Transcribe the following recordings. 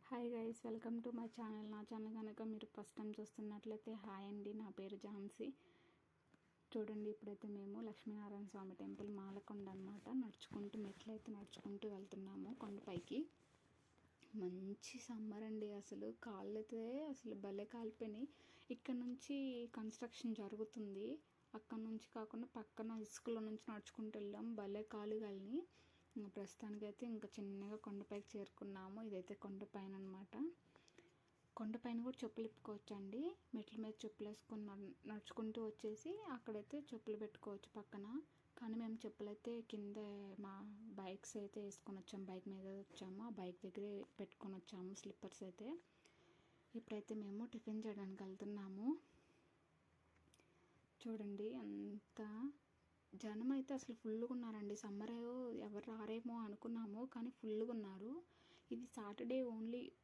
Hi guys, welcome to my channel. నా channel కనుక మీరు ఫస్ట్ టైం చూస్తున్నట్లయితే హాయ్ అండి, నా పేరు ఝాన్సీ. చూడండి, ఇప్పుడైతే మేము లక్ష్మీనారాయణ స్వామి టెంపుల్ మాలకొండ అనమాట నడుచుకుంటూ వెళ్తున్నాము కొండపైకి. మంచి సమ్మర్ అండి, అసలు కాళ్ళు అయితే అసలు భలే కాలిపోయినాయి. ఇక్కడ నుంచి కన్స్ట్రక్షన్ జరుగుతుంది, అక్కడ నుంచి కాకుండా పక్కన ఇసుకలో నుంచి నడుచుకుంటూ వెళ్ళాం. భలే కాలు కాలిని. ప్రస్తుతానికైతే ఇంకా చిన్నగా కొండపైకి చేరుకున్నాము. ఇదైతే కొండపైన అనమాట. కొండపైన కూడా చెప్పులు ఇప్పుకోవచ్చండి. మెట్ల మీద చెప్పులు వేసుకొని నడుచుకుంటూ వచ్చేసి అక్కడైతే చెప్పులు పెట్టుకోవచ్చు పక్కన. కానీ మేము చెప్పులు అయితే కింద మా బైక్స్ అయితే వేసుకొని వచ్చాము, బైక్ మీద వచ్చాము, ఆ బైక్ దగ్గరే పెట్టుకొని వచ్చాము స్లిప్పర్స్ అయితే. ఇప్పుడైతే మేము టిఫిన్ చేయడానికి వెళ్తున్నాము. చూడండి, అంత జనం అయితే అసలు ఫుల్గా ఉన్నారండి. సమ్మర్ ఎవరు రారేమో అనుకున్నాము, కానీ ఫుల్గా ఉన్నారు. ఇది సాటర్డే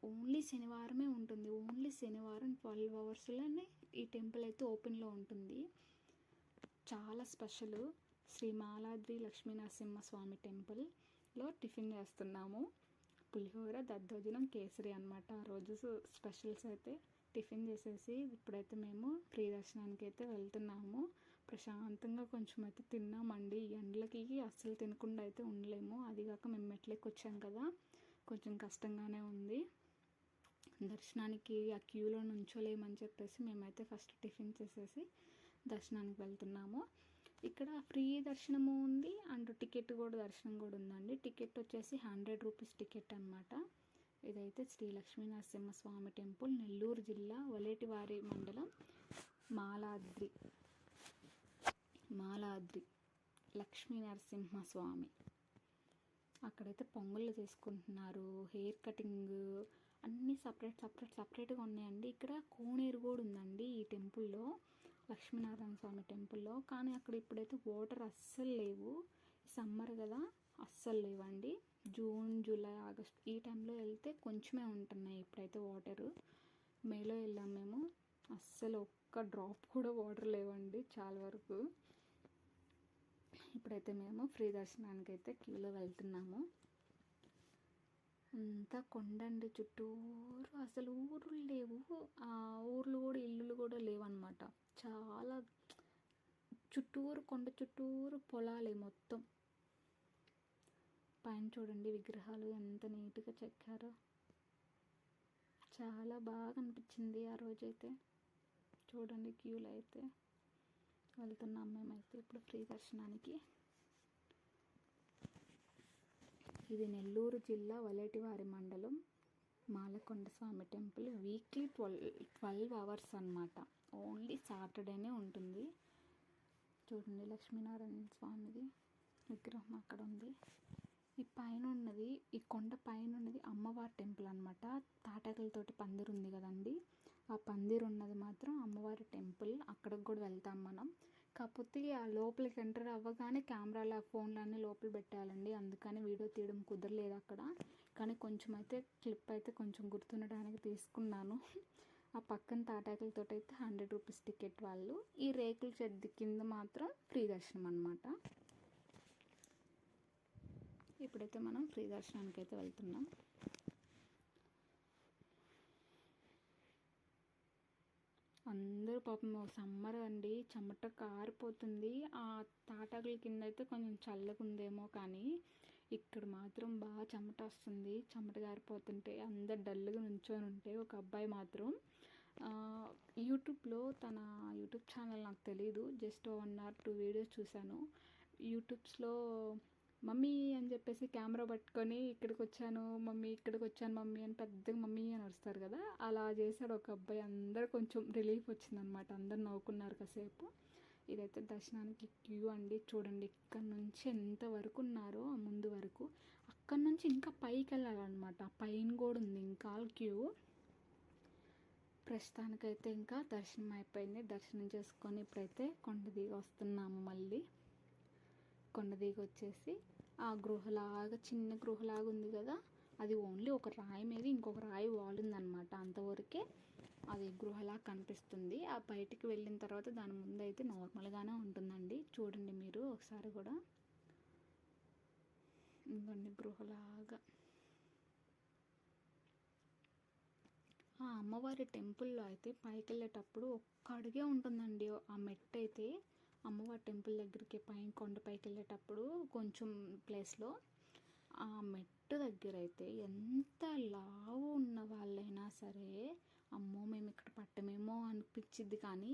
ఓన్లీ శనివారమే ఉంటుంది. ఓన్లీ శనివారం 12 అవర్స్లోనే ఈ టెంపుల్ అయితే ఓపెన్లో ఉంటుంది. చాలా స్పెషల్. శ్రీ మాలాద్రి లక్ష్మీనరసింహస్వామి టెంపుల్లో టిఫిన్ చేస్తున్నాము. పులిహోర, దద్దోజనం, కేసరి అనమాట ఆ రోజు స్పెషల్స్. అయితే టిఫిన్ చేసేసి ఇప్పుడైతే మేము ఫ్రీ దర్శనానికి అయితే వెళ్తున్నాము. ప్రశాంతంగా కొంచెం అయితే తిన్నామండి. ఈ ఎండలకి అస్సలు తినకుండా అయితే ఉండలేము. అదిగాక మేము మెట్లెక్కి వచ్చాం కదా, కొంచెం కష్టంగానే ఉంది. దర్శనానికి ఆ క్యూలో నుంచోలేమని చెప్పేసి మేమైతే ఫస్ట్ టిఫిన్ చేసేసి దర్శనానికి వెళ్తున్నాము. ఇక్కడ ఫ్రీ దర్శనము ఉంది అండ్ టికెట్ కూడా దర్శనం కూడా ఉందండి. టికెట్ వచ్చేసి 100 రూపీస్ టికెట్ అనమాట. ఇదైతే శ్రీ లక్ష్మీనరసింహస్వామి టెంపుల్, నెల్లూరు జిల్లా, వలేటివారి మండలం, మాలాద్రి లక్ష్మీనరసింహస్వామి. అక్కడైతే పొంగళ్ళు చేసుకుంటున్నారు, హెయిర్ కటింగ్ అన్నీ సపరేట్గా ఉన్నాయండి. ఇక్కడ కోనేరు కూడా ఉందండి ఈ టెంపుల్లో, లక్ష్మీనారాయణ స్వామి టెంపుల్లో. కానీ అక్కడ ఇప్పుడైతే వాటర్ అస్సలు లేవు. సమ్మర్ కదా, అస్సలు లేవండి. జూన్, జూలై, ఆగస్ట్ ఈ టైంలో వెళ్తే కొంచెమే ఉంటున్నాయి. ఇప్పుడైతే వాటరు. మేలో వెళ్ళాం మేము, అస్సలు ఒక్క డ్రాప్ కూడా వాటర్ లేవండి చాలా వరకు. ఇప్పుడైతే మేము ఫ్రీ దర్శనానికి అయితే క్యూలో వెళ్తున్నాము. అంతా కొండండి చుట్టూరు, అసలు ఊర్లు లేవు. ఆ ఊర్లు కూడా ఇల్లులు కూడా లేవన్నమాట. చాలా చుట్టూరు కొండ చుట్టూరు పొలాలే మొత్తం. పైన చూడండి విగ్రహాలు ఎంత నీట్గా చెక్కారో, చాలా బాగా అనిపించింది ఆ రోజైతే. చూడండి, క్యూలో అయితే వెళ్తున్నాం మేమైతే ఇప్పుడు ఫ్రీ దర్శనానికి. ఇది నెల్లూరు జిల్లా, వలేటివారి మండలం, మాలకొండ స్వామి టెంపుల్. వీక్లీ 12 అవర్స్ అనమాట. ఓన్లీ సాటర్డేనే ఉంటుంది. చూడండి, లక్ష్మీనారాయణ స్వామిది విగ్రహం అక్కడ ఉంది. ఈ పైన ఉన్నది, ఈ కొండ పైన ఉన్నది అమ్మవారి టెంపుల్ అనమాట. తాటాకులతోటి పందిరు ఉంది కదండి, ఆ పందిరు ఉన్నది మాత్రం అమ్మవారి టెంపుల్. అక్కడికి కూడా వెళ్తాం మనం. కాకపోతే ఆ లోపలికి ఎంటర్ అవ్వగానే కెమెరాల ఫోన్లన్నీ లోపల పెట్టాలండి, అందుకని వీడియో తీయడం కుదరలేదు అక్కడ. కానీ కొంచెం అయితే క్లిప్ అయితే కొంచెం గుర్తుండడానికి తీసుకున్నాను. ఆ పక్కన తాటాకులతో అయితే 100 రూపీస్ టికెట్ వాళ్ళు. ఈ రేకుల షెడ్ కింద మాత్రం ఫ్రీ దర్శనం అనమాట. ఇప్పుడైతే మనం ఫ్రీ దర్శనానికి అయితే వెళ్తున్నాం. అందరూ పాపం సమ్మర్ అండి, చెమట కారిపోతుంది. ఆ తాటాకుల కింద అయితే కొంచెం చల్లగా ఉందేమో, కానీ ఇక్కడ మాత్రం బాగా చెమట వస్తుంది. చెమట కారిపోతుంటే అందరు డల్గా నుంచొని ఉంటే, ఒక అబ్బాయి మాత్రం యూట్యూబ్లో, తన యూట్యూబ్ ఛానల్ నాకు తెలీదు, జస్ట్ 1 or 2 వీడియోస్ చూశాను. యూట్యూబ్స్లో మమ్మీ అని చెప్పేసి కెమెరా పట్టుకొని ఇక్కడికి వచ్చాను మమ్మీ అని పెద్దగా మమ్మీ అని వస్తారు కదా, అలా చేశాడు ఒక అబ్బాయి. అందరు కొంచెం రిలీఫ్ వచ్చిందనమాట, అందరు నవ్వుకున్నారు కాసేపు. ఇదైతే దర్శనానికి క్యూ అండి. చూడండి, ఇక్కడ నుంచి ఎంత వరకు ఉన్నారో ఆ ముందు వరకు, అక్కడ నుంచి ఇంకా పైకి వెళ్ళాలన్నమాట. పైన కూడా ఉంది ఇంకా క్యూ. ప్రస్తుతానికైతే ఇంకా దర్శనం అయిపోయింది. దర్శనం చేసుకొని ఇప్పుడైతే కొండ దిగి వస్తున్నాము. మళ్ళీ కొండ దిగి వచ్చేసి ఆ గృహలాగా, చిన్న గృహలాగా ఉంది కదా, అది ఓన్లీ ఒక రాయి మీద ఇంకొక రాయి వాలుందనమాట. అంతవరకే అది గృహలా కనిపిస్తుంది. ఆ బయటికి వెళ్ళిన తర్వాత దాని ముందు అయితే నార్మల్గానే ఉంటుందండి. చూడండి మీరు ఒకసారి కూడా, ఇంకొన్ని గృహలాగా. అమ్మవారి టెంపుల్లో అయితే పైకి వెళ్ళేటప్పుడు ఒక్క అడుగే ఉంటుందండి. ఆ మెట్టు అయితే అమ్మవారి టెంపుల్ దగ్గరికి కొండపైకి వెళ్ళేటప్పుడు కొంచెం ప్లేస్లో ఆ మెట్టు దగ్గర అయితే ఎంత లావు ఉన్న వాళ్ళైనా సరే అమ్మో మేము ఇక్కడ పట్టమేమో అనిపించిద్ది, కానీ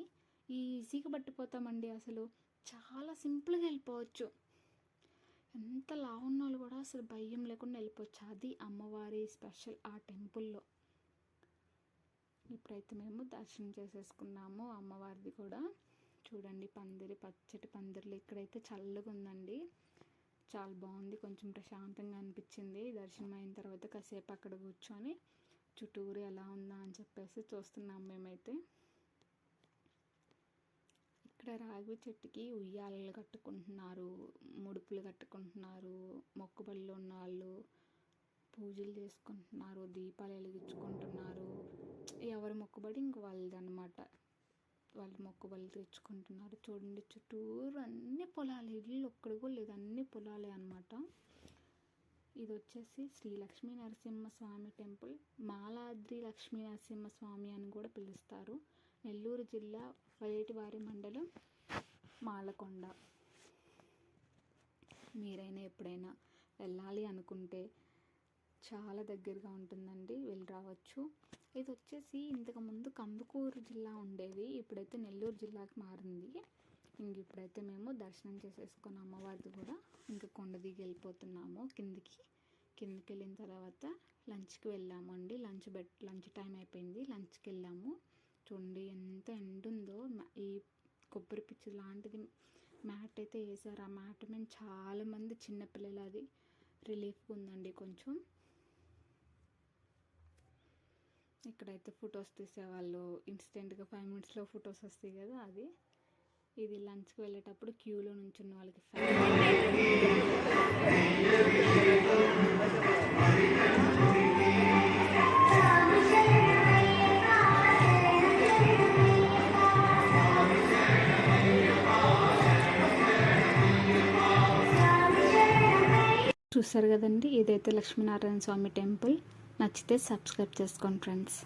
ఈజీగా పట్టిపోతామండి. అసలు చాలా సింపుల్గా వెళ్ళిపోవచ్చు. ఎంత లావు ఉన్న వాళ్ళు కూడా అసలు భయం లేకుండా వెళ్ళిపోవచ్చు. అది అమ్మవారి స్పెషల్ ఆ టెంపుల్లో. ఇప్పుడైతే మేము దర్శనం చేసేసుకున్నాము అమ్మవారిది కూడా. చూడండి పచ్చటి పందిర్లు. ఇక్కడైతే చల్లగా ఉందండి, చాలా బాగుంది. కొంచెం ప్రశాంతంగా అనిపించింది. దర్శనం అయిన తర్వాత కాసేపు అక్కడ కూర్చొని చుట్టూరు ఎలా ఉందా అని చెప్పేసి చూస్తున్నాం మేమైతే. ఇక్కడ రాగి చెట్టుకి ఉయ్యాలలు కట్టుకుంటున్నారు, ముడుపులు కట్టుకుంటున్నారు, మొక్కుబళ్ళు ఉన్న వాళ్ళు పూజలు చేసుకుంటున్నారు, దీపాలు వెలిగించుకుంటున్నారు. ఎవరి మొక్కుబడి ఇంక వాళ్ళదన్నమాట. వాళ్ళు మొక్కుబళ్ళు తెచ్చుకుంటున్నారు. చూడండి చుట్టూరు అన్ని పొలాలే, ఇల్లు ఒక్కడు కూడా లేదు, అన్ని పొలాలే అనమాట. ఇది వచ్చేసి శ్రీ లక్ష్మీ నరసింహస్వామి టెంపుల్. మాలాద్రి లక్ష్మీ నరసింహస్వామి అని కూడా పిలుస్తారు. నెల్లూరు జిల్లా వైటివారి మండలం మాలకొండ. మీరైనా ఎప్పుడైనా వెళ్ళాలి అనుకుంటే చాలా దగ్గరగా ఉంటుందండి, వెళ్ళి రావచ్చు. ఇది వచ్చేసి ఇంతకుముందు కందుకూరు జిల్లా ఉండేది, ఇప్పుడైతే నెల్లూరు జిల్లాకి మారింది. ఇప్పుడైతే మేము దర్శనం చేసేసుకున్న అమ్మవారిది కూడా ఇంకా కొండ దిగి వెళ్ళిపోతున్నాము కిందికి వెళ్ళిన తర్వాత లంచ్కి వెళ్ళాము అండి. లంచ్ టైం అయిపోయింది, లంచ్కి వెళ్ళాము. చూడండి ఎంత ఎండుందో. ఈ కొబ్బరి పిచ్చి లాంటిది మ్యాట్ అయితే వేసారు. ఆ మ్యాట్ మీద చాలామంది చిన్నపిల్లలు, అది రిలీఫ్గా ఉందండి కొంచెం. ఇక్కడైతే ఫొటోస్ తీసేవాళ్ళు ఇన్స్టెంట్గా 5 minutesలో ఫొటోస్ వస్తాయి కదా, అది. ఇది లంచ్కి వెళ్ళేటప్పుడు క్యూలో నుంచున్న వాళ్ళకి చూస్తారు కదండి. ఇదైతే లక్ష్మీనారాయణ స్వామి టెంపుల్. నచ్చితే సబ్స్క్రైబ్ చేసుకోండి ఫ్రెండ్స్.